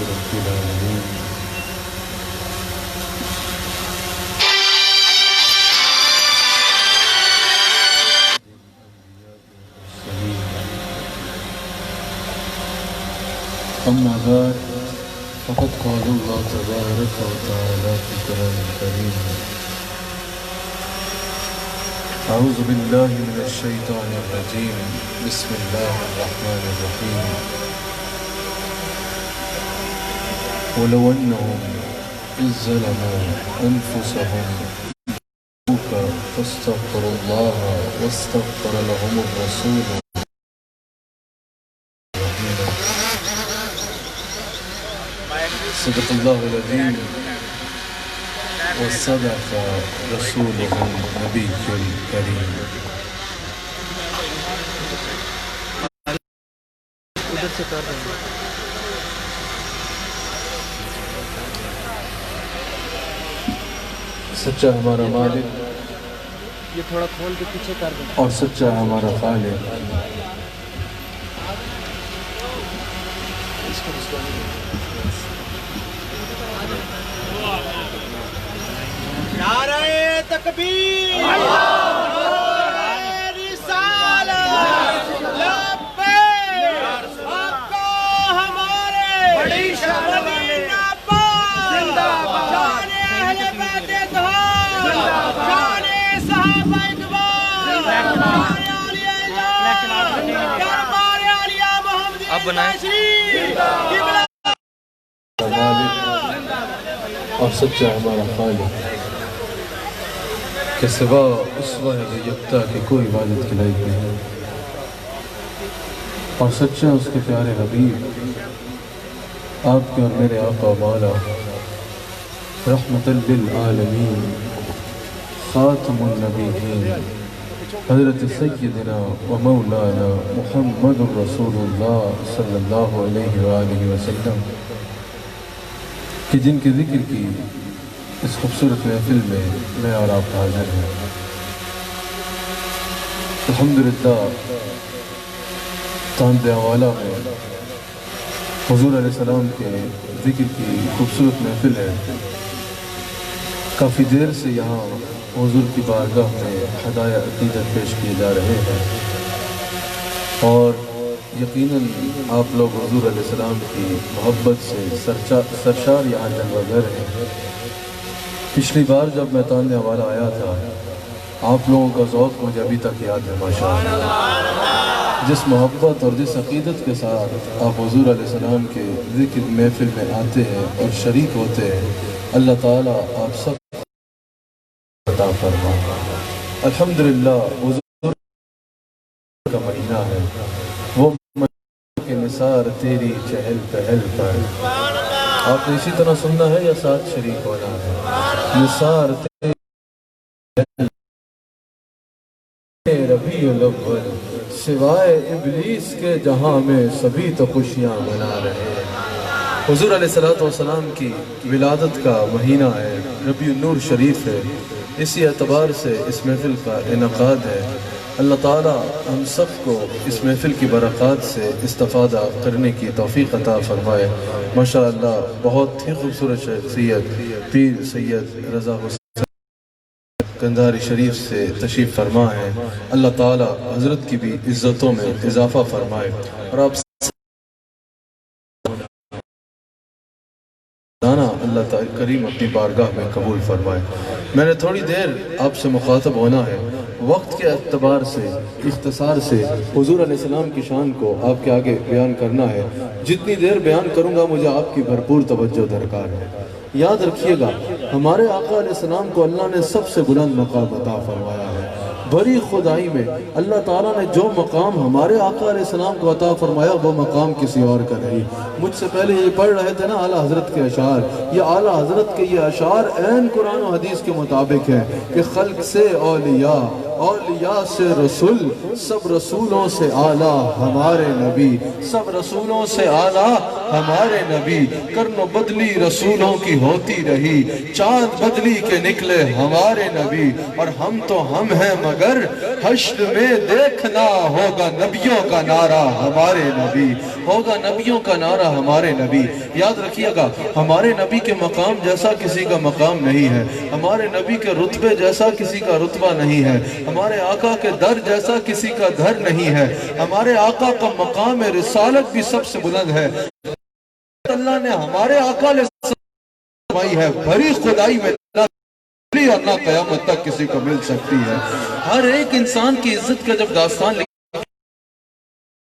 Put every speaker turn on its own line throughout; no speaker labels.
رب العالمين أما بعد فقد قال الله تبارك وتعالى في القرآن الكريم أعوذ بالله من الشيطان الرجيم بسم الله الرحمن الرحيم ولو أنهم إذ ظلموا أنفسهم فاستغفروا الله واستغفر لهم الرسول صدق الله العظيم وصدق رسوله النبي الكريم سچا ہمارا مالک
یہ تھوڑا کھول کے پیچھے کر دیں
اور سچا ہمارا خالق
نعرہ تکبیر نعرہ رسالت لبیک آقا ہمارے بڑی مدینہ پاک زندہ باد جان اہل بیت اطہار جان صحابہ اکبار جان اولیاء اللہ دربار عالیہ محمدی تشریف
مالک اور سچا ہمارا خالق کہ سوا اس واحد یکتا کہ کوئی عبادت کے لائق نہیں ہے اور سچا اس کے پیارے حبیب آپ کے اور میرے آقا مولا رحمت للعالمین خاتم النبیین حضرت سیدنا و مولانا محمد رسول اللہ صلی اللہ علیہ وآلہ وسلم کہ جن کے ذکر کی اس خوبصورت محفل میں اور آپ حاضر ہیں الحمدللہ تاند حوالہ میں حضور علیہ السلام کے ذکر کی خوبصورت محفل ہے کافی دیر سے یہاں حضور کی بارگاہ میں ہدایہ عقیدت پیش کیے جا رہے ہیں اور یقیناً آپ لوگ حضور علیہ السلام کی محبت سے سرشار یہاں جلوہ گر ہیں پچھلی بار جب میں تاند حوالہ آیا تھا آپ لوگوں کا ذوق مجھے ابھی تک یاد ہے ماشاءاللہ جس محبت اور جس عقیدت کے ساتھ آپ حضور علیہ السلام کے ذکر محفل میں آتے ہیں اور شریک ہوتے ہیں اللہ تعالیٰ آپ سب عطا فرمائے الحمدللہ حضور کا مہینہ ہے وہ مہینہ کے نثار تیری چہل پہل پر آپ نے اسی طرح سننا ہے یا ساتھ شریک ہونا ہے نثار تیری ربیع الاول سوائے ابلیس کے جہاں میں سبھی تو خوشیاں منا رہے ہیں حضور علیہ السلام کی ولادت کا مہینہ ہے ربیع النور شریف ہے اسی اعتبار سے اس محفل کا انعقاد ہے اللہ تعالیٰ ہم سب کو اس محفل کی برکات سے استفادہ کرنے کی توفیق عطا فرمائے ماشاءاللہ بہت ہی خوبصورت شخصیت پیر سید رضا حسین قندھاری شریف سے تشریف فرما ہے اللہ تعالیٰ حضرت کی بھی عزتوں میں اضافہ فرمائے اور آپ اللہ تعالیٰ کریم اپنی بارگاہ میں قبول فرمائے میں نے تھوڑی دیر آپ سے مخاطب ہونا ہے وقت کے اعتبار سے اختصار سے حضور علیہ السلام کی شان کو آپ کے آگے بیان کرنا ہے جتنی دیر بیان کروں گا مجھے آپ کی بھرپور توجہ درکار ہے یاد رکھیے گا ہمارے آقا علیہ السلام کو اللہ نے سب سے بلند مقام عطا فرمایا ہے بڑی خدائی میں اللہ تعالیٰ نے جو مقام ہمارے آقا علیہ السلام کو عطا فرمایا وہ مقام کسی اور کا نہیں مجھ سے پہلے یہ پڑھ رہے تھے نا اعلیٰ حضرت کے اشعار یہ اعلیٰ حضرت کے یہ اشعار عین قرآن و حدیث کے مطابق ہیں کہ خلق سے اولیاء اولیاء سے رسول سب رسولوں سے اعلیٰ ہمارے نبی سب رسولوں سے اعلیٰ ہمارے نبی کرن و بدلی رسولوں کی ہوتی رہی چاند بدلی کے نکلے ہمارے نبی اور ہم تو ہم ہیں مگر حشر میں دیکھنا ہوگا نبیوں کا نعرہ ہمارے نبی ہوگا نبیوں کا نعرہ ہمارے نبی۔ یاد رکھیے گا، ہمارے نبی کے مقام جیسا کسی کا مقام نہیں ہے، ہمارے نبی کے رتبے جیسا کسی کا رتبہ نہیں ہے، ہمارے آقا کے در جیسا کسی کا در نہیں ہے، ہمارے آقا کا مقام رسالت بھی سب سے بلند ہے۔ اللہ نے ہمارے آقا علیہ السلام فرمائی ہے، بھری خدائی میں اور نہ قیامت تک کسی کو مل سکتی ہے۔ ہر ایک انسان کی عزت کا جب داستان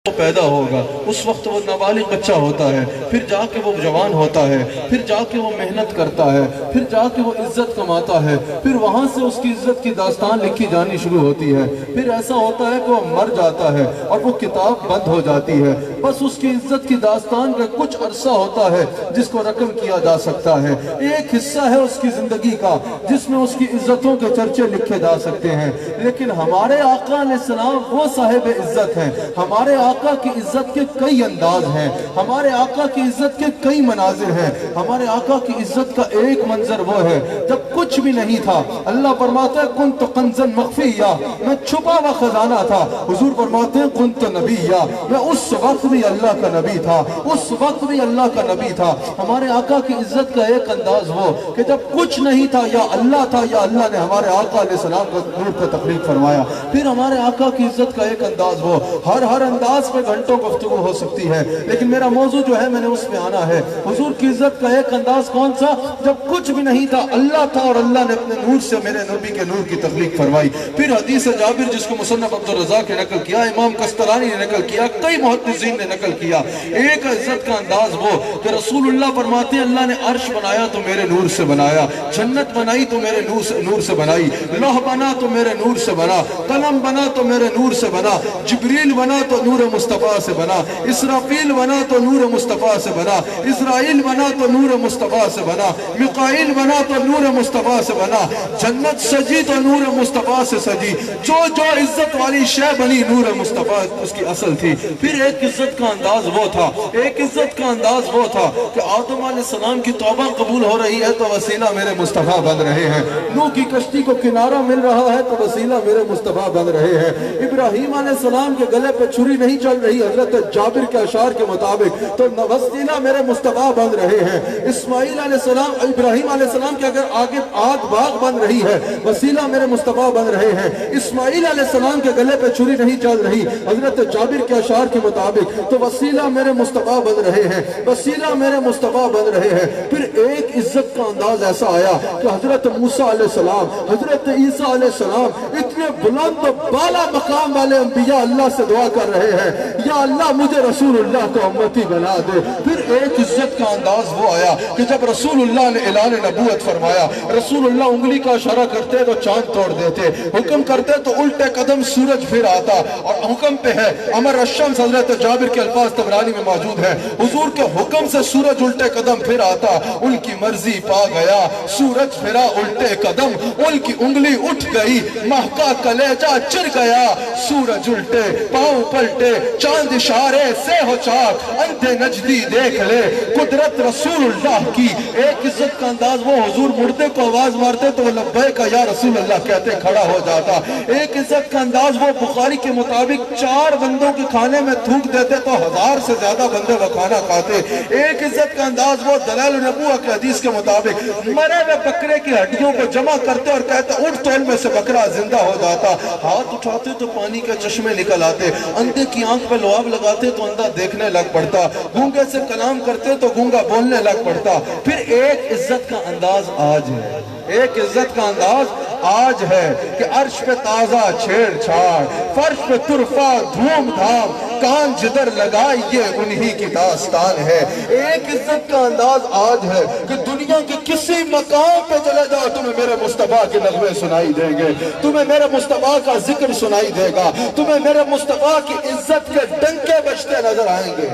پیدا ہوگا، اس وقت وہ نابالغ بچہ ہوتا ہے، پھر جا کے وہ جوان ہوتا ہے، پھر جا کے وہ محنت کرتا ہے، پھر جا کے وہ عزت کماتا ہے، پھر وہاں سے اس کی عزت کی داستان لکھی جانی شروع ہوتی ہے، پھر ایسا ہوتا ہے کہ وہ مر جاتا ہے اور وہ کتاب بند ہو جاتی ہے۔ بس اس کی عزت کی داستان کا کچھ عرصہ ہوتا ہے جس کو رقم کیا جا سکتا ہے، ایک حصہ ہے اس کی زندگی کا جس میں اس کی عزتوں کے چرچے لکھے جا سکتے ہیں۔ لیکن ہمارے آقا علیہ السلام وہ صاحب عزت ہیں، ہمارے آقا کی عزت کے کئی انداز ہیں، ہمارے آقا کی عزت کے کئی مناظر ہیں۔ ہمارے آقا کی عزت کا ایک منظر وہ ہے جب کچھ بھی نہیں تھا، اللہ فرماتا ہے کنت کنزا مخفیا، میں چھپا ہوا خزانہ تھا۔ حضور فرماتے ہیں کنت نبیا، میں اس وقت بھی اللہ کا نبی تھا، اس وقت بھی اللہ کا نبی تھا۔ ہمارے آقا کی عزت کا ایک انداز وہ کہ جب کچھ نہیں تھا یا اللہ تھا یا اللہ نے ہمارے آقا علیہ السلام کو نور پہ تخلیق فرمایا۔ پھر ہمارے آقا کی عزت کا ایک انداز وہ، ہر انداز پہ گھنٹوں گفتگو ہو سکتی ہے، لیکن میرا موضوع جو ہے میں نے اس پہ آنا ہے۔ حضور کی عزت کا ایک انداز کون سا؟ جب کچھ بھی نہیں تھا، اللہ تھا اور اللہ نے اپنے نور سے میرے نبی کے نور کی تخلیق فرمائی۔ پھر حدیث جابر جس کو مصنف عبدالرزاق نے نقل کیا، امام قسطلانی نے نقل کیا، کئی محدثین نے نقل کیا، ایک عزت کا انداز وہ کہ رسول اللہ فرماتے ہیں اللہ نے عرش بنایا تو میرے نور سے بنایا، جنت بنائی تو میرے نور سے بنائی، لوح بنا تو میرے نور سے بنا، قلم بنا تو میرے نور سے بنا، جبریل بنا تو نور مصطفیٰ سے بنا، اسرافیل بنا تو نور مصطفیٰ سے بنا، اسرائیل بنا تو نور مصطفیٰ سے بنا، میکائیل بنا تو نور مصطفیٰ سے بنا، جنت سجی تو نور مصطفیٰ سے سجی، جو عزت والی شے بنی نور مصطفیٰ اس کی اصل تھی۔ پھر ایک عزت کا انداز وہ تھا، ایک عزت کا انداز وہ تھا کہ آدم علیہ السلام کی توبہ قبول ہو رہی ہے تو وسیلہ میرے مصطفیٰ بن رہے ہیں، نوح کی کشتی کو کنارہ مل رہا ہے تو وسیلہ میرے مصطفیٰ بن رہے ہیں، ابراہیم علیہ السلام کے گلے پہ چھری نہیں چل رہی حضرت جابر کے اشعار کے مطابق تو وسیلہ میرے مصطفیٰ بن رہے ہیں، اسماعیل علیہ السلام ابراہیم علیہ السلام کے اگر آگے آگ باغ بن رہی ہے وسیلہ میرے مصطفیٰ بن رہے ہیں، اسماعیل علیہ السلام کے گلے پہ چھری نہیں چل رہی حضرت جابر کے اشعار کے مطابق تو وسیلہ میرے مصطفیٰ بن رہے ہیں، وسیلہ میرے مصطفیٰ بن رہے ہیں۔ پھر ایک عزت کا انداز ایسا آیا کہ حضرت موسیٰ علیہ السلام، حضرت عیسیٰ علیہ السلام اتنے بلند و بالا مقام والے انبیاء اللہ سے دعا کر رہے ہیں یا اللہ مجھے رسول اللہ کو امتی بنا دے۔ پھر ایک عزت کا انداز وہ آیا کہ جب رسول اللہ نے اعلان نبوت فرمایا، رسول اللہ انگلی کا اشارہ کرتے تو چاند توڑ دیتے، حکم کرتے تو الٹے قدم سورج پھر آتا، اور حکم پہ ہے امر الشمس، حضرت جابر کے الفاظ طبرانی میں موجود ہے، حضور کے حکم سے سورج الٹے قدم پھر آتا، ان کی مرضی پا گیا سورج پھرا الٹے قدم، ان کی انگلی اٹھ گئی مہکا کلیجہ چر گیا، سورج الٹے پاؤں پلٹے چاند اشارے سے ہو چاک، اندھے نجدی دیکھ لے قدرت رسول اللہ کی۔ ایک عزت کا انداز وہ حضور مردے کو آواز مارتے تو وہ لبیک یا رسول اللہ کہتے کھڑا ہو جاتا۔ ایک عزت کا انداز وہ بخاری کے مطابق 4 بندوں کے کھانے میں تھوک دیتے تو 1000 سے زیادہ بندے وہ کھانا کھاتے۔ ایک عزت کا انداز وہ دلائل النبوہ کے حدیث کے مطابق مرے ہوئے بکرے کی ہڈیوں کو جمع کرتے اور کہتے اٹھ تول میں سے بکرا زندہ ہو جاتا، ہاتھ اٹھاتے تو پانی کے چشمے نکل آتے، اندھے کی آنکھ پہ لعاب لگاتے تو اندھا دیکھنے لگ پڑتا، گونگے سے کلام کرتے تو گونگا بولنے لگ پڑتا۔ پھر ایک عزت کا انداز آج ہے، ایک عزت کا انداز آج ہے کہ عرش پہ تازہ چھیڑ چھاڑ، فرش پہ طرفہ دھوم دھام، کان جدر لگائی یہ انہی کی داستان ہے۔ ایک عزت کا انداز آج ہے کہ دنیا کے کسی مقام پہ چلے جاؤ تمہیں میرے مصطفیٰ کے نغمے سنائی دیں گے، تمہیں میرے مصطفیٰ کا ذکر سنائی دے گا، تمہیں میرے مصطفیٰ کی عزت کے ڈنکے بجتے نظر آئیں گے۔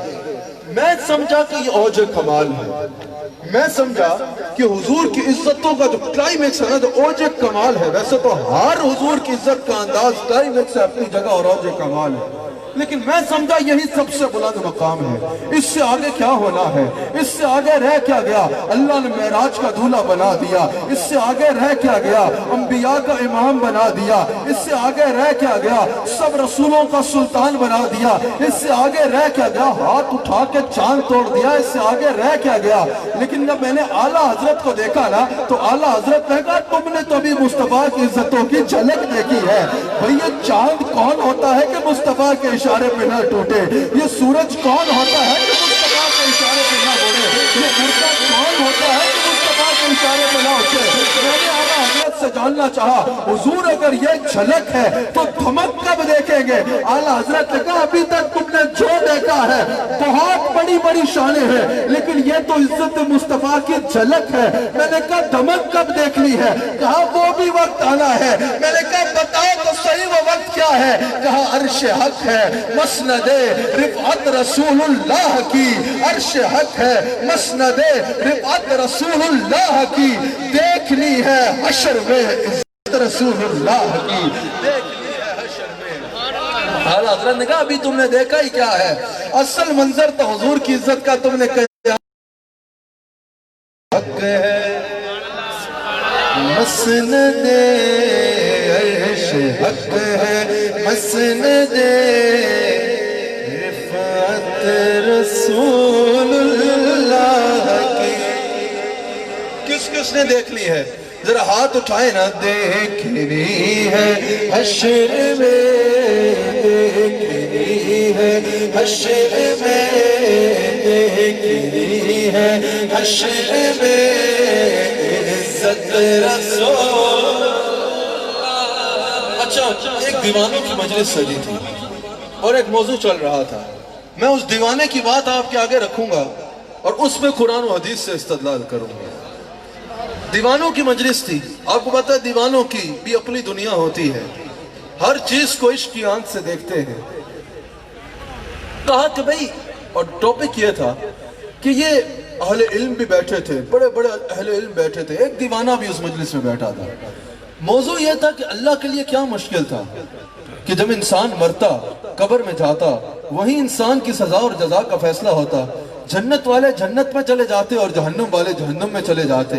میں سمجھا کہ یہ اوج کمال ہے، میں سمجھا کہ حضور کی عزتوں کا جو کلائمیکس ہے نا جو اوج کمال ہے، ویسے تو ہر حضور کی عزت کا انداز کلائمیکس ہے اپنی جگہ اور اوج کمال ہے، لیکن میں سمجھا یہی سب سے بلند مقام ہے، اس سے آگے کیا ہونا ہے، اس سے آگے رہ کیا گیا، اللہ نے معراج کا دولہ بنا دیا، اس سے آگے رہ کیا گیا، انبیاء کا امام بنا دیا، اس سے آگے رہ کیا گیا، سب رسولوں کا سلطان بنا دیا، اس سے آگے رہ کیا گیا، ہاتھ اٹھا کے چاند توڑ دیا، اس سے آگے رہ کیا گیا۔ لیکن جب میں نے اعلیٰ حضرت کو دیکھا نا تو اعلیٰ حضرت نے کہا تم نے تو بھی مصطفیٰ کی عزتوں کی جھلک دیکھی ہے۔ بھئی یہ چاند کون ہوتا ہے کہ مصطفیٰ کے اشارے پہ نہ ٹوٹے؟ یہ سورج کون ہوتا ہے کہ مصطفیٰ کے اشارے پہ نہ بڑھے؟ یہ مرغا کون ہوتا ہے کہ مصطفیٰ کے اشارے پہ نہ اٹھے؟ میں نے اعلیٰ حضرت سے جاننا چاہا حضور اگر یہ جھلک ہے تو دھمک کب دیکھیں گے؟ اعلیٰ حضرت نے کہا ابھی تک تم نے جو دیکھا ہے بہت بڑی بڑی شانیں ہیں، لیکن یہ تو عزت مصطفیٰ کی جھلک ہے۔ میں نے کہا دھمک کب دیکھنی ہے؟ کہا وہ بھی وقت آنا ہے۔ میں نے کہا بتاؤ تو صحیح وہ وقت کیا ہے؟ کہا عرش حق ہے، مسند رفعت رسول اللہ کی، عرش حق ہے، مسند رفعت رسول اللہ کی، دیکھنی ہے حشر میں عزت رسول اللہ کی، دیکھنی ہے حشر میں۔ اعلیٰ حضرت نے کہا ابھی تم نے دیکھا ہی کیا ہے؟ اصل منظر تو حضور کی عزت کا تم نے کہا حق ہے، مسند عرش حق ہے، مسند رفعت رسول اللہ کی۔ کس کس نے دیکھ لی ہے؟ ذرا ہاتھ اٹھائے نا۔ دیکھنی ہے حشر میں، دیکھنی ہے حشر میں، دیکھنی ہے حشر میں عزت رسول۔ اچھا ایک دیوانوں کی مجلس سجی تھی اور ایک موضوع چل رہا تھا، میں اس دیوانے کی بات آپ کے آگے رکھوں گا اور اس میں قرآن و حدیث سے استدلال کروں گا۔ دیوانوں کی مجلس تھی، آپ کو پتہ ہے دیوانوں کی بھی اپنی دنیا ہوتی ہے، ہر چیز کو عشق کی آنکھ سے دیکھتے ہیں۔ کہا کہ بھئی، اور ٹاپک یہ تھا کہ یہ اہل علم بھی بیٹھے تھے، بڑے بڑے اہل علم بیٹھے تھے، ایک دیوانہ بھی اس مجلس میں بیٹھا تھا۔ موضوع یہ تھا کہ اللہ کے لیے کیا مشکل تھا کہ جب انسان مرتا، قبر میں جاتا، وہیں انسان کی سزا اور جزا کا فیصلہ ہوتا، جنت والے جنت میں چلے جاتے اور جہنم والے جہنم میں چلے جاتے۔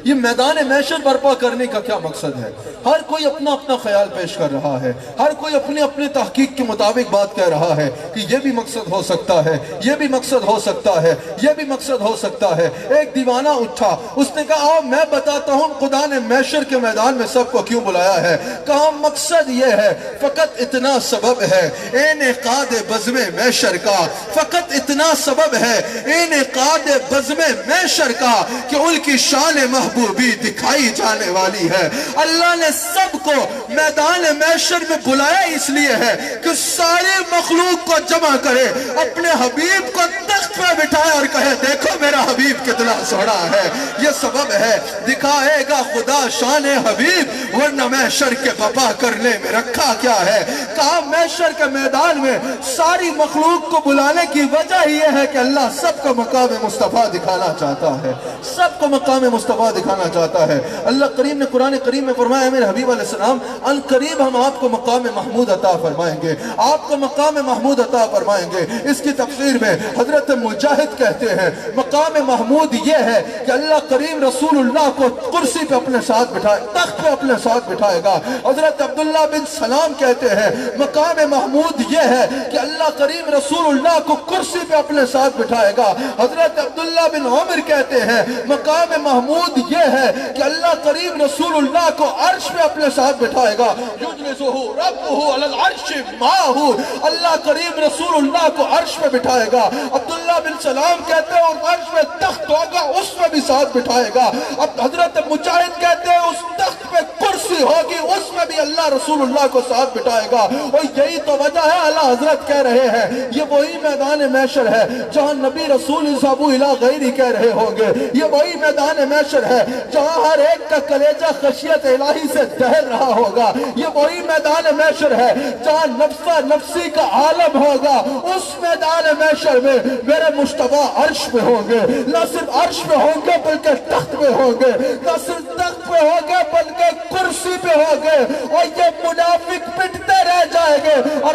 یہ میدان محشر برپا کرنے کا کیا مقصد ہے؟ ہر کوئی اپنا اپنا خیال پیش کر رہا ہے، ہر کوئی اپنے اپنے تحقیق کے مطابق بات کہہ رہا ہے کہ یہ بھی مقصد ہو سکتا ہے، یہ بھی مقصد ہو سکتا ہے، یہ بھی مقصد ہو سکتا ہے۔ ایک دیوانہ اٹھا، اس نے کہا آؤ میں بتاتا ہوں خدا نے محشر کے میدان میں سب کو کیوں بلایا ہے۔ کہا مقصد یہ ہے، فقط اتنا سبب ہے انعقاد بزم محشر کا، فقط اتنا سبب ہے انعقاد بزم محشر کا کہ ان کی شان محبوبی دکھائی جانے والی ہے۔ اللہ نے سب کو میدان محشر میں بلایا اس لیے ہے کہ ساری مخلوق کو جمع کرے، اپنے حبیب کو تخت پہ بٹھائے اور کہے دیکھو میرا حبیب کتنا سونا ہے۔ یہ سبب ہے، دکھائے گا خدا شان حبیب، ورنہ محشر کے بپا کرنے میں رکھا کیا ہے۔ کہا محشر کے میدان میں ساری مخلوق کو بلانے کی وجہ یہ ہے کہ اللہ سب کو مقام مصطفیٰ دکھانا چاہتا ہے، سب کو مقام مصطفیٰ دکھانا چاہتا ہے۔ اللہ کریم نے قرآن کریم میں فرمایا ہے میرے حبیب علیہ السلام ان قریب ہم آپ کو مقام محمود عطا فرمائیں گے، آپ کو مقام محمود عطا فرمائیں گے۔ اس کی تفسیر میں حضرت مجاہد کہتے ہیں مقام محمود یہ ہے کہ اللہ کریم رسول اللہ کو کرسی پہ اپنے ساتھ بٹھائے، تخت پہ اپنے ساتھ بٹھائے گا۔ حضرت عبداللہ بن سلام کہتے ہیں مقام محمود یہ ہے کہ اللہ کریم رسول اللہ کو کرسی پہ اپنے ساتھ بٹھائے گا۔ حضرت عبداللہ بن عمر کہتے ہیں مقام محمود یہ ہے کہ اللہ کریم رسول اللہ کو عرش پہ اپنے ساتھ بٹھائے گا۔ یجلسہ ربہ علی العرش معہ، اللہ کریم رسول اللہ کو عرش پہ بٹھائے گا۔ عبداللہ بن سلام کہتے ہیں اور عرش پہ تخت ہوگا اس میں بھی ساتھ بٹھائے گا۔ اب حضرت مجاہد کہتے ہیں اس تخت پہ کرسی ہوگی اس میں بھی اللہ رسول اللہ کو ساتھ بٹھائے گا۔ اور یہی تو وجہ ہے اللہ حضرت کہہ رہے ہیں یہ وہی میدان محشر ہے جہاں نبی رسول صابو الہ غیری کہہ رہے ہوں گے، یہ وہی میدان محشر ہے جہاں ہر ایک کا کلیجہ خشیت الہی سے دہل رہا ہوگا، یہ وہی میدان محشر ہے جہاں نفسہ نفسی کا عالم ہوگا۔ اس میدان محشر میں میرے مصطفیٰ عرش پہ ہوں گے، نہ صرف عرش پہ ہوں گے بلکہ تخت پہ ہوں گے، نہ صرف تخت پہ ہوں گے بلکہ کرسی پہ ہوں گے، اور یہ منافق پٹتے رہ جائیں گے اور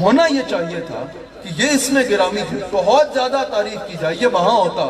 ہونا یہ چاہیے تھا کہ یہ اسم گرامی تھی، بہت زیادہ تعریف کی جائے یہ وہاں ہوتا،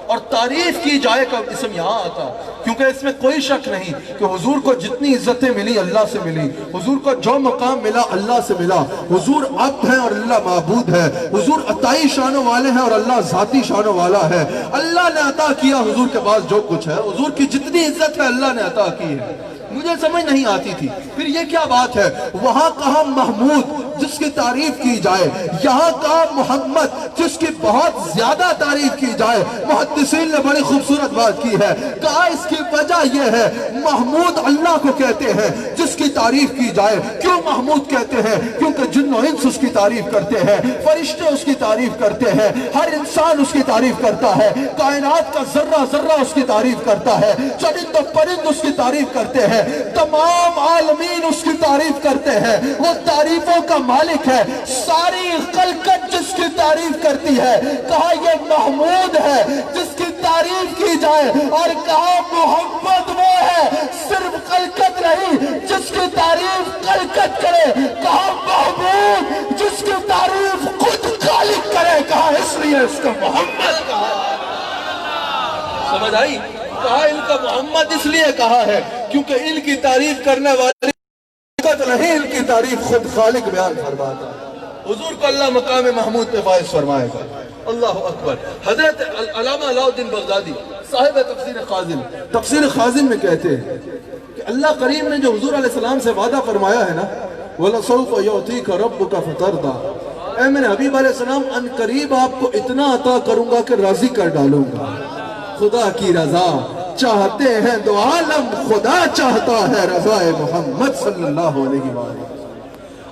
اور تعریف کی جائے کا اسم یہاں آتا، کیونکہ اس میں کوئی شک نہیں کہ حضور کو جتنی عزتیں ملی اللہ سے ملی، حضور کو جو مقام ملا اللہ سے ملا، حضور عبد ہے اور اللہ معبود ہے، حضور عطائی شانوں والے ہیں اور اللہ ذاتی شانوں والا ہے، اللہ نے عطا کیا حضور کے پاس جو کچھ ہے، حضور کی جتنی عزت ہے اللہ نے عطا کی ہے۔ مجھے سمجھ نہیں آتی تھی پھر یہ کیا بات ہے، وہاں کہا محمود جس کی تعریف کی جائے، یہاں کہا محمد جس کی بہت زیادہ تعریف کی جائے۔ محدثین نے بڑی خوبصورت بات کی ہے، کہا اس کی وجہ یہ ہے محمود اللہ کو کہتے ہیں جس کی تعریف کی جائے۔ کیوں محمود کہتے ہیں؟ کیونکہ جن و انس اس کی تعریف کرتے ہیں، فرشتے اس کی تعریف کرتے ہیں، ہر انسان اس کی تعریف کرتا ہے، کائنات کا ذرہ ذرہ اس کی تعریف کرتا ہے، چرند و پرند اس کی تعریف کرتے ہیں، تمام عالمین اس کی تعریف کرتے ہیں، وہ تعریفوں کا مالک ہے، ساری خلقت جس کی تعریف کرتی ہے۔ کہا یہ محمود ہے جس کی تعریف کی جائے، اور کہا محمد وہ ہے صرف خلقت نہیں جس کی تعریف خلقت کرے، کہا محمود جس کی تعریف خود خالق کرے، کہا اس لیے اس کا محمد کہا۔ سمجھ آئی؟ کہا ان کا محمد اس لیے کہا ہے کیونکہ ان کی تعریف کرنے والی نہیں، ان کی تعریف خود خالق بیان فرماتا ہے۔ حضور کو اللہ مقام محمود پہ فائز فرمائے گا۔ اللہ اکبر۔ حضرت علامہ علاء الدین بغدادی صاحب تفسیر خازن میں کہتے ہیں کہ اللہ کریم نے جو حضور علیہ السلام سے وعدہ فرمایا ہے نا، وَلَسَوْفَ يُعْطِيكَ رَبُّكَ فَتَرْضَىٰ، اے میرے حبیب علیہ السلام ان قریب آپ کو اتنا عطا کروں گا کہ راضی کر ڈالوں گا۔ خدا کی رضا چاہتے ہیں دو عالم، خدا چاہتا ہے رضا محمد صلی اللہ علیہ وآلہ۔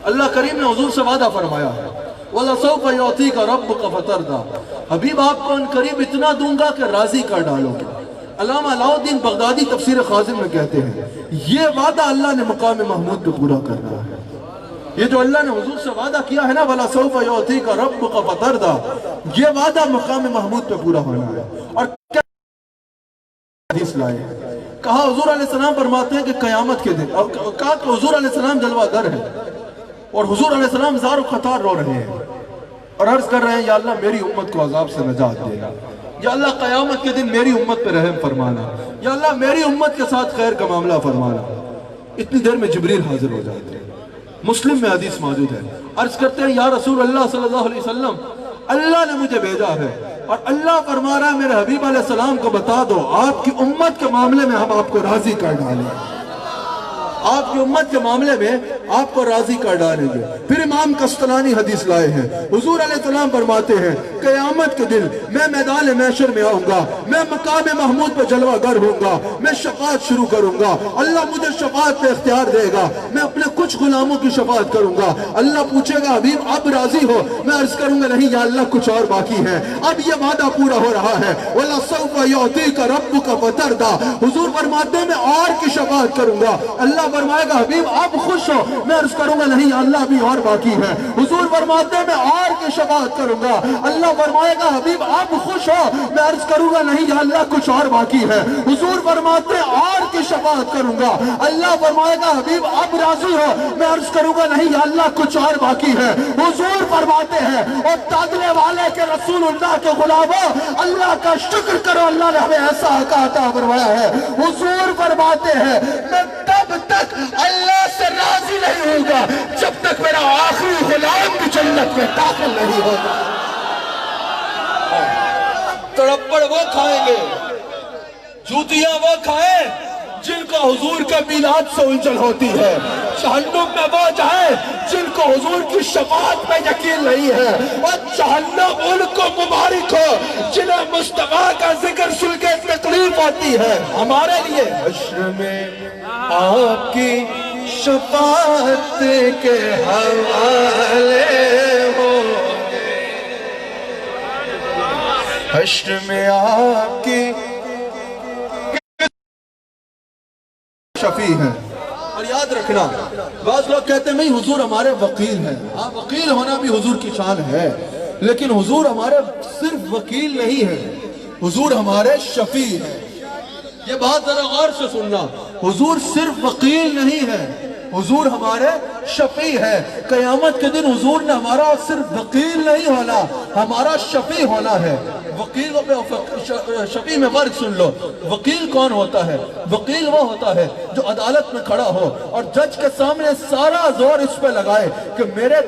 اللہ کریم نے حضور سے وعدہ فرمایا ہے وَلَسَوْفَ يُعْطِيكَ رَبُّكَ فَتَرْضَىٰ، حبیب آپ کو ان قریب اتنا دوں گا کہ راضی کر ڈالو گے۔ علامہ علاء الدین بغدادی تفسیر خازن میں کہتے ہیں یہ وعدہ اللہ نے مقام محمود پہ پورا کرنا ہے۔ یہ جو اللہ نے حضور سے وعدہ کیا ہے نا وَلَسَوْفَ يُعْطِيكَ رَبُّكَ فَتَرْضَىٰ، یہ وعدہ مقام محمود پہ پورا ہونا ہے۔ اور حدیث لائے، کہا حضور علیہ السلام فرماتے ہیں کہ قیامت کے دن، اور کہا کہ حضور علیہ السلام جلوہ گر ہے اور حضور علیہ السلام زار و خطار رو رہے ہیں اور عرض کر رہے ہیں یا اللہ میری امت کو عذاب سے نجات دینا، یا اللہ قیامت کے دن میری امت پہ رحم فرمانا، یا اللہ میری امت کے ساتھ خیر کا معاملہ فرمانا۔ اتنی دیر میں جبریل حاضر ہو جاتے ہیں، مسلم میں حدیث موجود ہے، عرض کرتے ہیں یا رسول اللہ صلی اللہ علیہ وسلم اللہ نے مجھے بھیجا ہے اور اللہ فرما رہا ہے میرے حبیب علیہ السلام کو بتا دو آپ کی امت کے معاملے میں ہم آپ کو راضی کر ڈالیں، آپ کی امت کے معاملے میں آپ کو راضی کر ڈالیں گے۔ پھر امام قسطلانی حدیث لائے ہیں، حضور علیہ السلام فرماتے ہیں قیامت کے دن میں میدان محشر میں آؤں گا، میں مقام محمود پہ جلوہ گر ہوں گا، میں شفاعت شروع کروں گا، اللہ مجھے شفاعت پہ اختیار دے گا، میں اپنے کچھ غلاموں کی شفاعت کروں گا، اللہ پوچھے گا حبیب اب راضی ہو؟ میں عرض کروں گا نہیں یا اللہ کچھ اور باقی ہے۔ اب یہ وعدہ پورا ہو رہا ہے وَلَسَوْفَ يُعْطِيكَ رَبُّكَ فَتَرْضَىٰ، حضور فرماتے ہیں میں اور کی شفاعت کروں گا، اللہ فرمائے گا حبیب اب خوش ہو؟ میں عرض کروں گا نہیں یا اللہ ابھی اور باقی ہے۔ حضور فرماتے ہیں میں اور کی شفاعت کروں گا، اللہ فرمائے گا حبیب اب خوش ہو؟ میں عرض کروں گا نہیں یا اللہ کچھ اور باقی ہے۔ حضور فرماتے ہیں اور کی شفاعت کروں گا، اللہ فرمائے گا حبیب اب راضی ہو؟ میں عرض کروں گا نہیں یا اللہ کچھ اور باقی ہے۔ حضور فرماتے ہیں اور تاغنے والے کے رسول اللہ کے غلاموں اللہ کا شکر کرو اللہ نے ہمیں ایسا حق عطا فرمایا ہے۔ حضور فرماتے ہیں میں تب تک اللہ سے راضی نہیں ہوگا جب تک میرا آخری غلام بھی جنت میں داخل نہیں ہوگا۔ تڑپڑ وہ کھائیں گے، جوتیاں وہ کھائیں جن کو حضور کے میلاد سے الجھن ہوتی ہے، جہنم میں وہ جائیں جن کو حضور کی شفاعت میں یقین نہیں ہے، اور جہنم ان کو مبارک ہو جنہیں مصطفیٰ کا ذکر سن کے تکلیف ہوتی ہے۔ ہمارے لیے حشر میں آپ کی شفاعت کے حوالے ہوں گے، حشر میں آپ کی شفیع ہیں۔ اور یاد رکھنا بعض لوگ کہتے ہیں نہیں حضور ہمارے وکیل ہیں، ہاں وکیل ہونا بھی حضور کی شان ہے، لیکن حضور ہمارے صرف وکیل نہیں ہے، حضور ہمارے شفیع ہیں۔ یہ بات ذرا غور سے سننا، حضور صرف وکیل نہیں ہے، حضور ہمارے شفیع ہے. قیامت کے دن حضور نے ہمارا صرف وکیل نہیں ہونا, ہمارا شفیع ہونا ہے. وکیل شفیع میں فرق سن لو. وکیل کون ہوتا ہے؟ وکیل وہ ہوتا ہے جو عدالت میں کھڑا ہو اور جج کے سامنے سارا زور اس پہ لگائے کہ میرے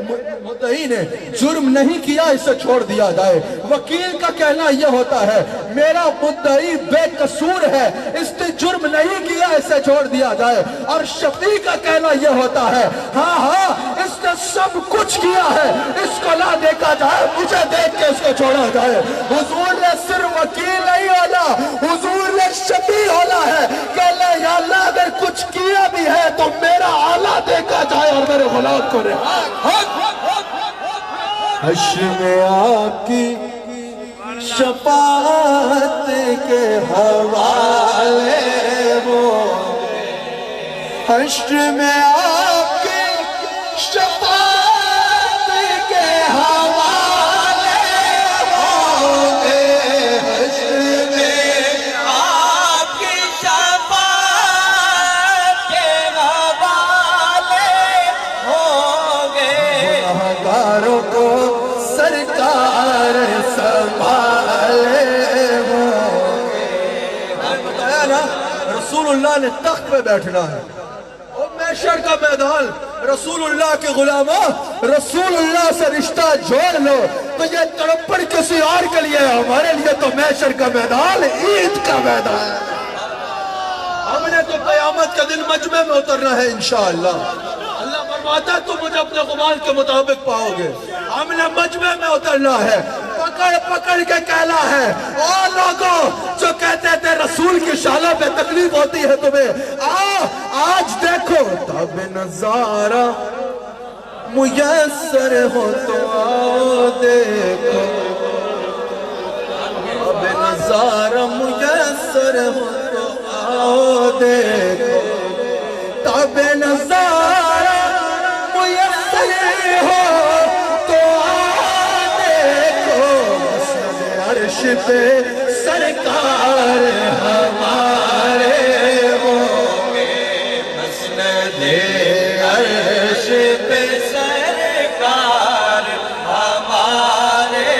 مدعی نے جرم نہیں کیا, اسے چھوڑ دیا جائے. وکیل کا کہنا یہ ہوتا ہے میرا مدعی بے قصور ہے, اس نے جرم نہیں کیا, اسے چھوڑ دیا جائے. اور شفیع کا کہنا یہ ہوتا ہے ہاں ہاں اس نے سب کچھ کیا ہے, اس کو نہ دیکھا جائے, مجھے دیکھ کے اس کو چھوڑا جائے. حضور نے صرف وکیل نہیں ہونا, حضور نے شفیع ہونا ہے. کہنا یا اللہ اگر کچھ کیا بھی ہے تو میرا آلہ دیکھا جائے اور میرے غلام کو رہا. حشر میں آپ کی شفاعت کے حوالے وہ, حشر میں آپ کی شفاعت کے حوالے ہوں گے. حشر میں
آپ کی شفاعت کے حوالے ہوں گے.
گناہگاروں کو سرکار سنبھالے ہوں گے. بتایا نا رسول اللہ نے تخت پہ بیٹھنا ہے, اور محشر کا میدان رسول اللہ کے غلاموں, رسول اللہ سے رشتہ جوڑ لو. تو یہ تڑپڑ کسی اور کے لیے, ہمارے لیے تو محشر کا میدان عید کا میدان. ہم نے تو قیامت کا دن مجمع میں اترنا ہے انشاءاللہ. اللہ فرماتا ہے تم مجھے اپنے غمان کے مطابق پاؤ گے. ہم نے مجمع میں اترنا ہے. پکڑ پکڑ کے کہنا ہے اور لوگوں جو کہتے تھے رسول کی شالوں پہ تکلیف ہوتی ہے تمہیں, آج دیکھو تب نظارہ میسر ہو تو آؤ دیکھو, تب نظارہ میسر ہو تو آؤ دیکھو, تب نظارہ میسر ہو تو آؤ دیکھو. مسند عرش پہ سرکار ہمارے ہوں گے, مسند عرش پہ
سرکار ہمارے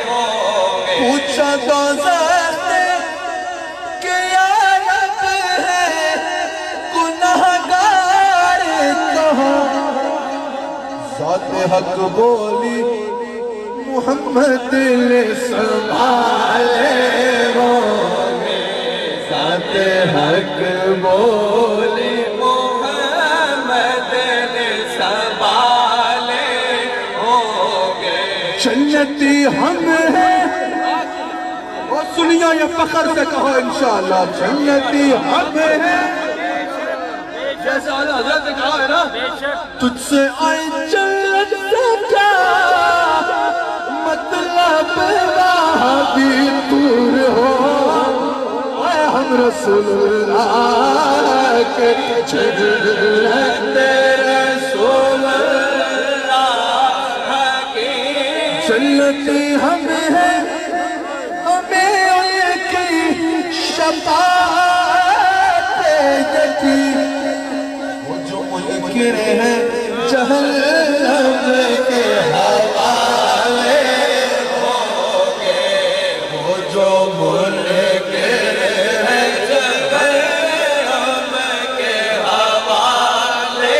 ہوں گے.
پوچھا دوزخ نے کہ یا رب ہے گناہگار کہاں, ذات حق بولی محمد نے سنبھالے ہوں گے. ذات حق بولی
محمد نے سنبھالے ہوں گے.
جنتی ہم ہیں, اور سنیا یہ فخر سے کہو انشاءاللہ, جنتی ہم ہیں. جیسے اعلیٰ حضرت نے کہا ہے نا تجھ سے آئی جنت سے کیا مطلب راہ بھی دور ہو, اے ہم رسول اللہ کے جنت رسول اللہ کی. جنتی ہم ہیں, ہمیں ان کی شفاعت یقین, وہ جو منکر ہیں جہنم کے حوالے ہوں گے, وہ جو منکر ہیں
جہنم کے حوالے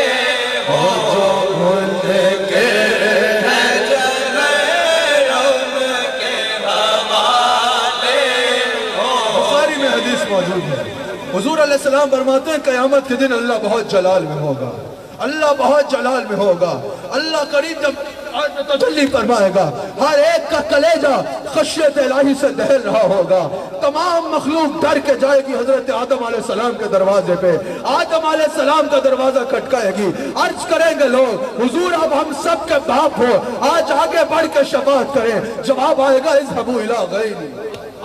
وہ جو منکر ہیں
جہنم کے حوالے ہوں.
بخاری میں حدیث موجود ہے, حضور علیہ السلام فرماتے ہیں قیامت کے دن اللہ بہت جلال میں ہوگا, اللہ بہت جلال میں ہوگا. اللہ قریب جب تجلی فرمائے گا, ہر ایک کا کلیجہ خشیت الہی سے دہل رہا ہوگا. تمام مخلوق ڈر کے جائے گی حضرت آدم علیہ السلام کے دروازے پہ. آدم علیہ السلام کا دروازہ کھٹکائے گی, عرض کریں گے لوگ حضور اب ہم سب کے باپ ہو, آج آگے بڑھ کے شفاعت کریں. جواب آئے گا اذهبوا الی غیری,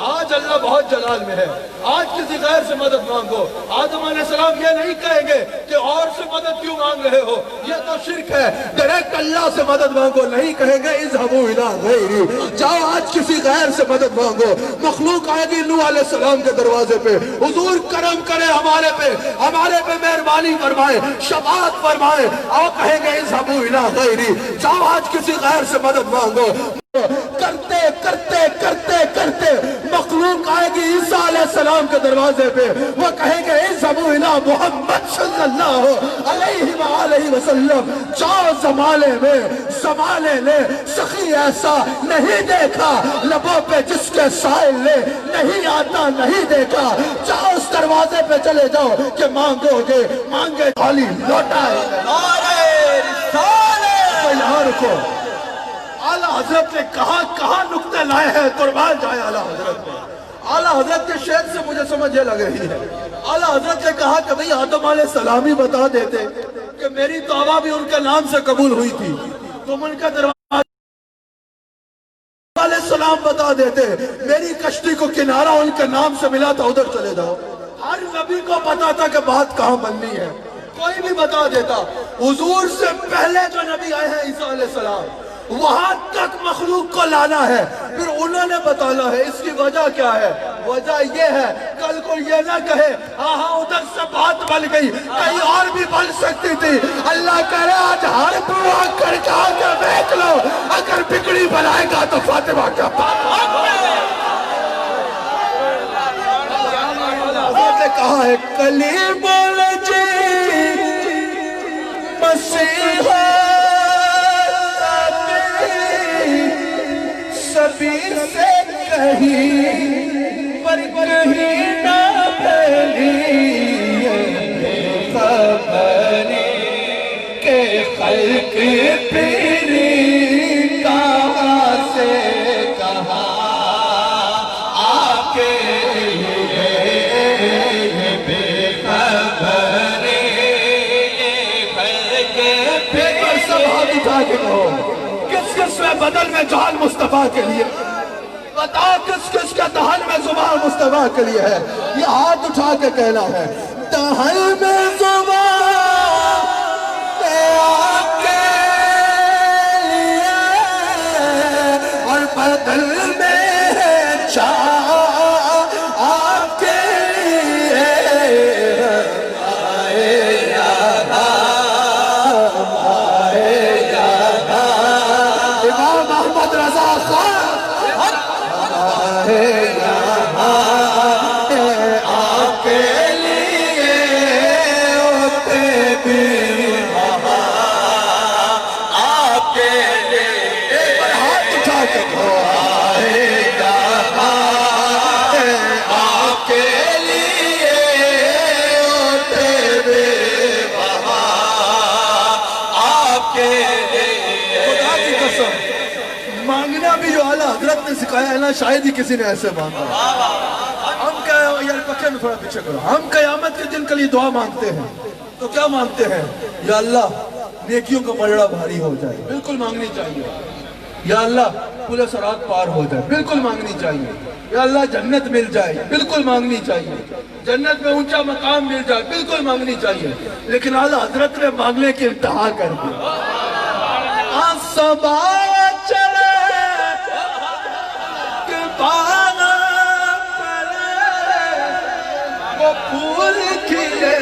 آج اللہ بہت جلال میں ہے، آج کسی غیر سے مدد مانگو۔ آدم علیہ السلام یہ نہیں کہیں گے کہ اور سے مدد کیوں مانگ رہے ہو، یہ تو شرک ہے، ڈائریکٹ اللہ سے مدد مانگو۔ نہیں کہیں گے اذهبوا الی غیری، جاؤ آج کسی غیر سے مدد مانگو۔ مخلوق آئے گی نوح علیہ السلام کے دروازے پہ، حضور کرم کرے ہمارے پہ مہربانی فرمائے، شفاعت فرمائے، اور کہیں گے اذهبوا الی غیری، جاؤ آج کسی غیر سے مدد مانگو۔ کرتے کرتے کرتے کرتے مخلوق آئے گی عیسیٰ علیہ السلام کے دروازے پہ، وہ کہیں گے اذهبوا الی محمد صلی اللہ علیہ وآلہ وسلم، جاؤ زمانے لے سخی ایسا نہیں دیکھا، لبوں پہ جس کے سائل لے نہیں آتا نہیں دیکھا، جاؤ اس دروازے پہ چلے جاؤ کہ مانگو گے مانگے خالی لوٹائے۔ یہاں رکو، اعلیٰ حضرت نے کہاں نکتے لائے ہیں، قربان جائے اعلیٰ حضرت نے۔ اعلیٰ حضرت کے شعر سے مجھے سمجھ یہ لگ رہی ہے، اعلیٰ حضرت نے کہا کہ بھئی آدم علیہ السلام ہی بتا دیتے کہ میری توبہ بھی ان کے نام سے قبول ہوئی تھی، تم ان کا دروازہ علیہ السلام بتا دیتے، میری کشتی کو کنارہ ان کے نام سے ملا تھا، ادھر چلے جاؤ۔ ہر نبی کو پتا تھا کہ بات کہاں بننی ہے، کوئی بھی بتا دیتا۔ حضور سے پہلے جو نبی آئے ہیں عیسیٰ علیہ السلام، وہاں تک مخلوق کو لانا ہے، پھر انہوں نے بتانا ہے۔ اس کی وجہ کیا ہے؟ وجہ یہ ہے کل کو یہ نہ کہے ہاں ادھر سے بات بن گئی، کہیں اور بھی بن سکتی تھی۔ اللہ کہہ رہے آج ہر دعا کر کے آگے دیکھ لو، اگر بگڑی بنائے گا تو فاطمہ کیا حضرت نے کہا ہے کلیم الجی مسیحا سبھی سے کہیں پر کہیں نہ پھیلی خبری کہ خلق پیری کہاں سے کہاں آپ کے بے خبری خلق پیری سب ہاتھ اٹھا کے کہو کس میں بدل میں جہان مصطفیٰ کے لیے، بتاؤ کس کے دہن میں زبان مصطفیٰ کے لیے ہے۔ یہ ہاتھ اٹھا کے کہنا ہے دہن میں زبان کے لیے اور بدل میں چاہ آپ کے لیے مانگنا بھی جو اعلیٰ حضرت نے سکھایا ہے نا، شاید ہی کسی نے ایسے مانگا۔ ہم کیا یار پکے میں تھوڑا پیچھے کرو، ہم قیامت کے دن کے لیے دعا مانگتے ہیں تو کیا مانگتے ہیں؟ یا اللہ نیکیوں کا پلڑا بھاری ہو جائے، بالکل مانگنی چاہیے۔ یا اللہ پورے صراط پار ہو جائے، بالکل مانگنی چاہیے۔ یا اللہ جنت مل جائے، بالکل مانگنی چاہیے۔ جنت میں اونچا مقام مل جائے، بالکل مانگنی چاہیے۔ لیکن اعلیٰ حضرت نے مانگنے کی انتہا کر دی۔ صبا چلے کہ بانا پلے وہ پھول کھلے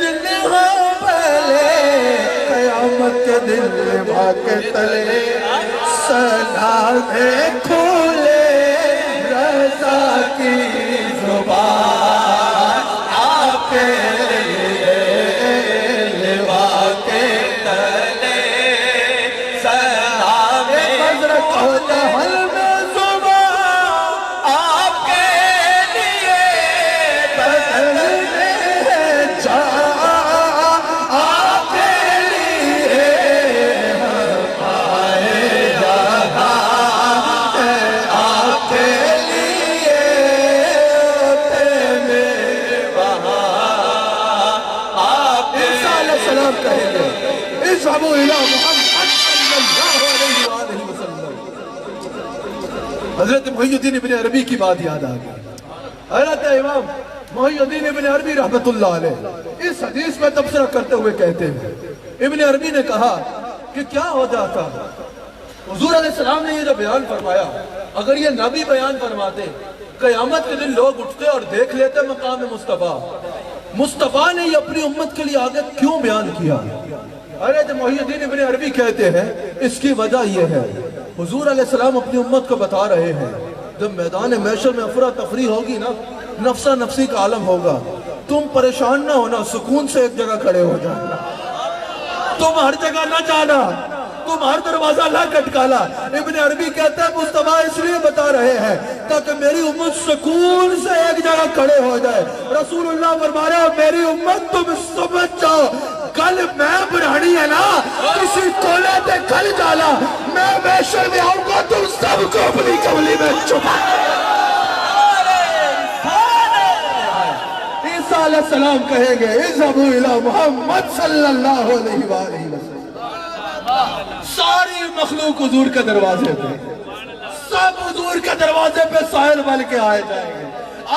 دل ہو پہلے قیامت کے دل بھاگ تلے سلامے کھولے رضا کی زبان آپ کے اذهبوا الى محمد صلی اللہ علیہ وآلہ وسلم۔ حضرت محی الدین ابن عربی کی بات یاد آ گئی. حضرت امام محی الدین ابن عربی رحمت اللہ علیہ اس حدیث میں تبصرہ کرتے ہوئے کہتے ہیں, ابن عربی نے کہا کہ کیا ہو جاتا حضور علیہ السلام نے یہ جو بیان فرمایا, اگر یہ نبی بیان فرماتے, قیامت کے دن لوگ اٹھتے اور دیکھ لیتے مقام مصطفیٰ, مصطفیٰ نے یہ اپنی امت کے لیے آگے کیوں بیان کیا؟ حضرت محی الدین ابن عربی کہتے ہیں اس کی وجہ یہ ہے, حضور علیہ السلام اپنی امت کو بتا رہے ہیں جب میدان محشر میں افراتفری ہوگی نا, نفسا نفسی کا عالم ہوگا, تم پریشان نہ ہونا, سکون سے ایک جگہ کھڑے ہو جانا, تم ہر جگہ نہ جانا, تم ہر دروازہ نہ کھٹکانا. ابن عربی کہتے ہیں مصطفیٰ اس لیے بتا رہے ہیں تاکہ میری امت سکون سے ایک جگہ کھڑے ہو جائے. رسول اللہ فرما رہے ہیں میری امت تم سمجھ جاؤ کل میں بڑھانی ہے نا, کسی کونے پہ کھل جانا, میں محشر میں آؤں گا تم سب کو اپنی کملی میں چھپا. عیسیٰ علیہ السلام کہیں گے اذهبوا الى محمد صلی اللہ علیہ وآلہ وسلم. ساری مخلوق حضور کے دروازے پہ, سب حضور کے دروازے پہ سائل بن کے آئے جائیں گے.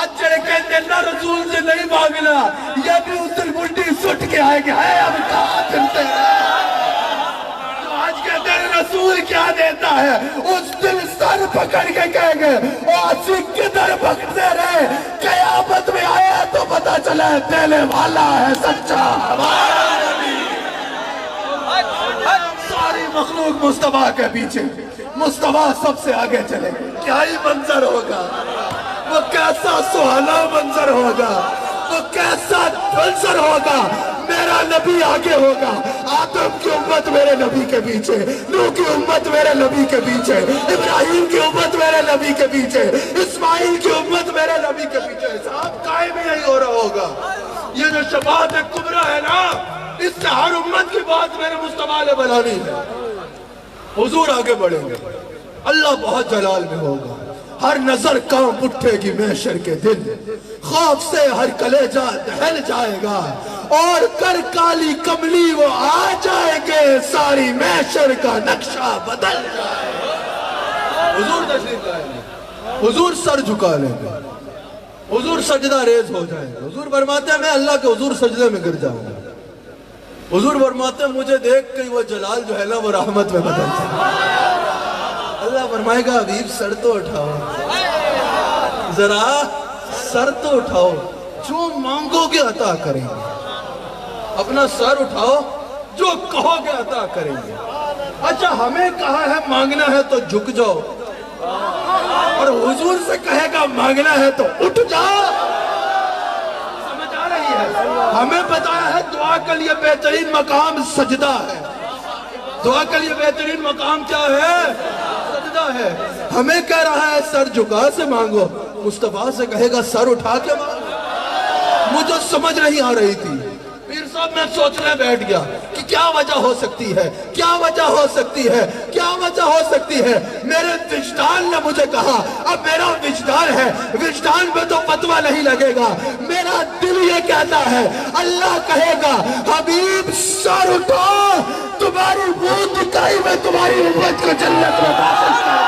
آج چڑے کہتے ہیں نہ رسول سے نہیں مانگنا, یہ بھی اس دل ملٹی سٹ کے آئے گے, ہے اب کہاں پھرتے ہیں. تو آج کہتے ہیں رسول کیا دیتا ہے, اس دل سر پکڑ کے کہیں گے آسی کدھر بھگتے رہے, قیامت میں آیا تو پتا چلا ہے دینے والا ہے سچا ہمارا نبی. ساری مخلوق مصطفیٰ کے پیچھے, مصطفیٰ سب سے آگے چلے, کیا ہی منظر ہوگا, وہ کیسا سہانا منظر ہوگا, وہ کیسا منظر ہوگا. میرا نبی آگے ہوگا, آدم کی امت میرے نبی کے پیچھے, نوح کی امت میرے نبی کے پیچھے, ابراہیم کی امت میرے نبی کے پیچھے, اسماعیل کی امت میرے نبی کے پیچھے. صاحب قائم ہی ہو رہا ہوگا. یہ جو شفاعت کبریٰ ہے نا, اس سے ہر امت کی بات میرے مصطفیٰ نے بنانی ہے. حضور آگے بڑھیں گے, اللہ بہت جلال میں ہوگا, ہر نظر کانپ اٹھے گی محشر کے دن, خوف سے ہر کلیجہ دہل جائے گا, اور کر کالی کملی وہ آ جائیں گے, ساری محشر کا نقشہ بدل جائے گا. حضور تشریف لائیں گے, حضور سر جھکا لیں گے, حضور سجدہ ریز ہو جائیں گے. حضور فرماتے ہیں میں اللہ کے حضور سجدے میں گر جاؤں گا. حضور فرماتے ہیں مجھے دیکھ کے وہ جلال جو ہے نا وہ رحمت میں بدل جائے گا. اللہ فرمائے گا حبیب سر تو اٹھاؤ, ذرا سر تو اٹھاؤ, جو مانگو گے عطا کریں گے. اپنا سر اٹھاؤ, جو کہو گے عطا کریں گے. اچھا ہمیں کہا ہے مانگنا ہے تو جھک جاؤ, اور حضور سے کہے گا مانگنا ہے تو اٹھ جاؤ. سمجھ آ رہی ہے؟ ہمیں بتایا ہے دعا کے لیے بہترین مقام سجدہ ہے. دعا کے لیے بہترین مقام کیا ہے؟ سجدہ ہے. ہمیں کہہ رہا ہے سر جھکا سے مانگو, مصطفیٰ سے کہے گا سر اٹھا کے مانگو. مجھے سمجھ نہیں آ رہی تھی, پیر صاحب میں سوچنے بیٹھ گیا کہ کیا وجہ ہو سکتی ہے, کیا وجہ ہو سکتی ہے, کیا وجہ ہو سکتی ہے. میرے وجدان نے مجھے کہا, اب میرا وجدان ہے, وجدان میں تو فتویٰ نہیں لگے گا, میرا دل یہ کہتا ہے. اللہ کہے گا حبیب سر اٹھا, تمہاری منہ دکھائی میں تمہاری امت کو جنت میں داخل کروں.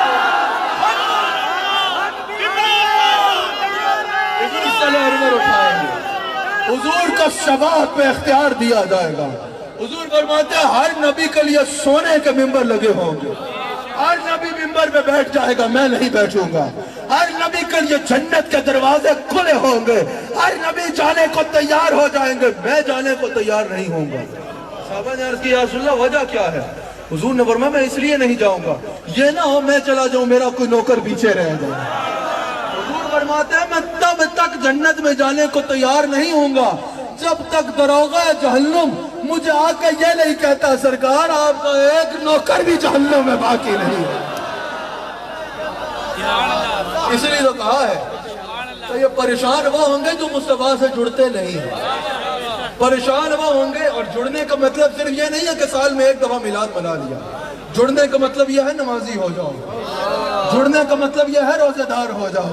اٹھائیں گے, حضور کو شفاعت پہ اختیار دیا جائے گا. حضور فرماتے ہیں ہر نبی کے لیے سونے کے ممبر لگے ہوں گے, ہر نبی ممبر پہ بیٹھ جائے گا, میں نہیں بیٹھوں گا. ہر نبی کے لیے جنت کے دروازے کھلے ہوں گے, ہر نبی جانے کو تیار ہو جائیں گے, میں جانے کو تیار نہیں ہوں گا. صحابہ نے عرض کی یا رسول اللہ وجہ کیا ہے؟ حضور نے فرمایا میں اس لیے نہیں جاؤں گا, یہ نہ ہو میں چلا جاؤں میرا کوئی نوکر پیچھے رہ جائے. حضور فرماتے ہیں میں تب تک جنت میں جانے کو تیار نہیں ہوں گا جب تک دروغہ جہنم مجھے آ کے یہ نہیں کہتا سرکار آپ کا ایک نوکر بھی جہنم میں باقی نہیں ہے. اس لیے تو کہا ہے تو یہ پریشان وہ ہوں گے جو مصطفیٰ سے جڑتے نہیں ہیں. پریشان وہ ہوں گے, اور جڑنے کا مطلب صرف یہ نہیں ہے کہ سال میں ایک دفعہ میلاد منا لیا. جڑنے کا مطلب یہ ہے نمازی ہو جاؤ, جڑنے کا مطلب یہ ہے روزہ دار ہو جاؤ,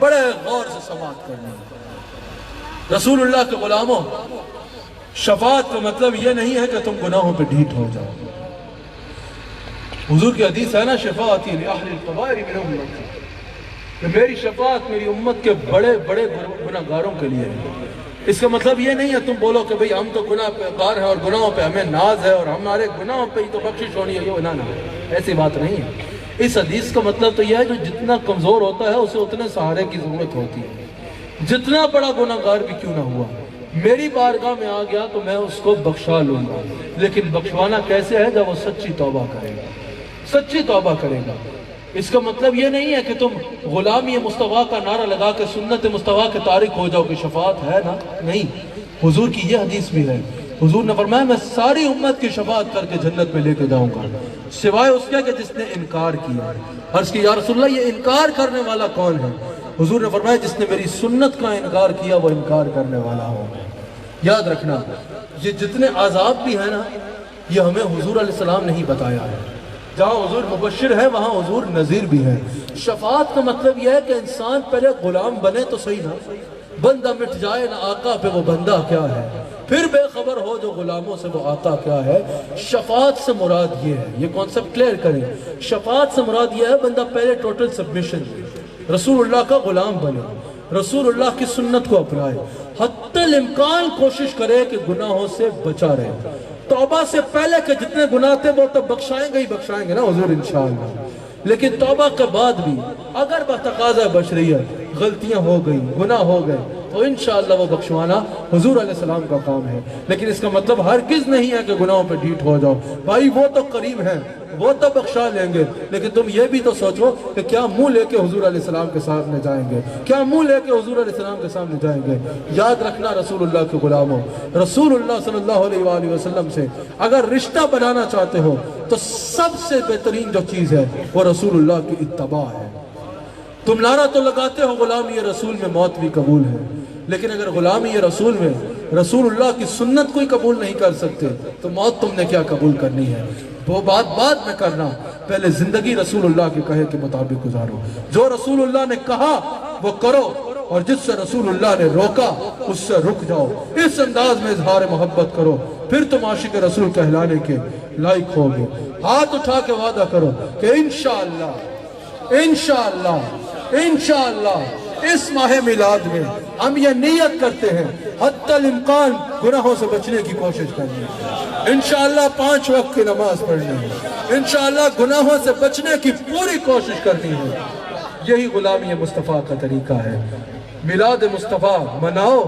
بڑے غور سے سماعت کرنی ہے۔ رسول اللہ کے غلاموں، شفاعت کا مطلب یہ نہیں ہے کہ تم گناہوں پہ ڈھیٹ ہو جاؤ۔ حضور کی حدیث ہے نا، شفاعتی لأہل القبائر من امتی، کہ میری شفاعت میری امت کے بڑے بڑے گناہگاروں کے لیے ہے۔ اس کا مطلب یہ نہیں ہے تم بولو کہ بھئی ہم تو گناہ پہ گار ہیں اور گناہوں پہ ہمیں ناز ہے اور ہمارے گناہوں پہ ہی تو بخشش ہونی ہے، یہ نہ ایسی بات نہیں ہے۔ اس حدیث کا مطلب تو یہ ہے جو جتنا کمزور ہوتا ہے اسے اتنے سہارے کی ضرورت ہوتی ہے۔ جتنا بڑا گناہگار بھی کیوں نہ ہوا، میری بارگاہ میں آ گیا تو میں اس کو بخشا لوں گا، لیکن بخشوانا کیسے ہے؟ جب وہ سچی توبہ کرے گا، سچی توبہ کرے گا۔ اس کا مطلب یہ نہیں ہے کہ تم غلامی مصطفیٰ کا نعرہ لگا کے سنت مصطفیٰ کے تارک ہو جاؤ کہ شفاعت ہے نا، نہیں۔ حضور کی یہ حدیث بھی ہے، حضور نے فرمایا میں ساری امت کی شفاعت کر کے جنت میں لے کے جاؤں گا، سوائے اس کے کہ جس نے انکار کیا۔ عرض کی یا رسول اللہ یہ انکار کرنے والا کون ہے؟ حضور نے فرمایا جس نے میری سنت کا انکار کیا وہ انکار کرنے والا ہو۔ یاد رکھنا یہ جتنے عذاب بھی ہیں نا، یہ ہمیں حضور علیہ السلام نے ہی بتایا ہے۔ جہاں حضور مبشر ہے وہاں حضور نذیر بھی ہے۔ شفاعت کا مطلب یہ ہے کہ انسان پہلے غلام بنے تو صحیح نا، بندہ مٹ جائے نہ آقا پہ وہ بندہ کیا ہے، پھر بے خبر ہو جو غلاموں سے وہ آقا کیا ہے۔ شفاعت سے مراد یہ ہے، یہ کانسیپٹ کلیئر کریں، شفاعت سے مراد یہ ہے بندہ پہلے ٹوٹل سبمیشن رسول اللہ کا غلام بنے، رسول اللہ کی سنت کو اپنائے، حتی الامکان کوشش کرے کہ گناہوں سے بچا رہے۔ توبہ سے پہلے کہ جتنے گناہ تھے وہ تو بخشائیں گے نا حضور انشاءاللہ، لیکن توبہ کے بعد بھی اگر بتقاضۂ بشریت غلطیاں ہو گئی، گناہ ہو گئے تو انشاءاللہ وہ بخشوانا حضور علیہ السلام کا کام ہے۔ لیکن اس کا مطلب ہرگز نہیں ہے کہ گناہوں پہ ڈھیٹ ہو جاؤ، بھائی وہ تو قریب ہیں، وہ تو بخشا لیں گے، لیکن تم یہ بھی تو سوچو کہ کیا منہ لے کے حضور علیہ السلام کے سامنے جائیں گے، کیا منہ لے کے حضور علیہ السلام کے سامنے جائیں گے۔ یاد رکھنا رسول اللہ کے غلاموں، رسول اللہ صلی اللہ علیہ وآلہ وسلم سے اگر رشتہ بنانا چاہتے ہو تو سب سے بہترین جو چیز ہے وہ رسول اللہ کی اتباع ہے۔ تم نعرہ تو لگاتے ہو غلامی رسول میں موت بھی قبول ہے، لیکن اگر غلامی رسول میں رسول اللہ کی سنت کوئی قبول نہیں کر سکتے تو موت تم نے کیا قبول کرنی ہے؟ وہ بات بعد میں کرنا، پہلے زندگی رسول اللہ کے کہے کے مطابق گزارو۔ جو رسول اللہ نے کہا وہ کرو، اور جس سے رسول اللہ نے روکا اس سے رک جاؤ۔ اس انداز میں اظہار محبت کرو، پھر تم عاشق رسول کہلانے کے لائق ہوگے۔ ہاتھ اٹھا کے وعدہ کرو کہ انشاءاللہ انشاءاللہ انشاءاللہ اس ماہ میلاد میں ہم یہ نیت کرتے ہیں حتی الامکان گناہوں سے بچنے کی کوشش کرنی ہے، انشاءاللہ 5 وقت کی نماز پڑھنی ہے، انشاءاللہ گناہوں سے بچنے کی پوری کوشش کرنی ہے۔ یہی غلامی مصطفیٰ کا طریقہ ہے۔ میلاد مصطفیٰ مناؤ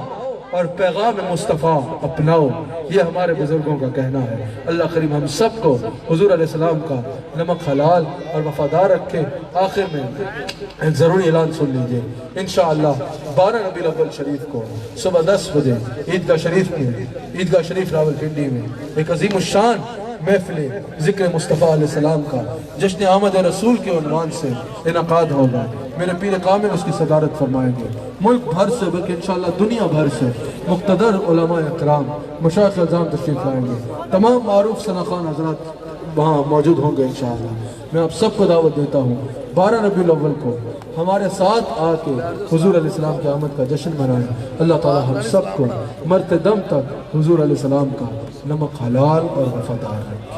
اور پیغام مصطفیٰ اپناؤ، یہ ہمارے بزرگوں کا کہنا ہے۔ اللہ کریم ہم سب کو حضور علیہ السلام کا نمک حلال اور وفادار رکھے۔ آخر میں ایک ضروری اعلان سن لیجئے، انشاءاللہ 12 ربیع الاول شریف کو صبح 10 بجے عیدگاہ شریف راولپنڈی میں ایک عظیم الشان محفل ذکر مصطفیٰ علیہ السلام کا جشن آمد رسول کے عنوان سے انعقاد ہوگا۔ میرے پیر کامل اس کی صدارت فرمائیں گے۔ ملک بھر سے بلکہ انشاءاللہ دنیا بھر سے مقتدر علماء اکرام مشائخ اعظام تشریف لائیں گے۔ تمام معروف ثناخوان حضرات وہاں موجود ہوں گے انشاءاللہ۔ میں آپ سب کو دعوت دیتا ہوں 12 ربیع الاول کو ہمارے ساتھ آ کے حضور علیہ السلام کی آمد کا جشن منائیں۔ اللہ تعالی ہم سب کو مرتے دم تک حضور علیہ السلام کا نمک حلال اور وفادار رکھے۔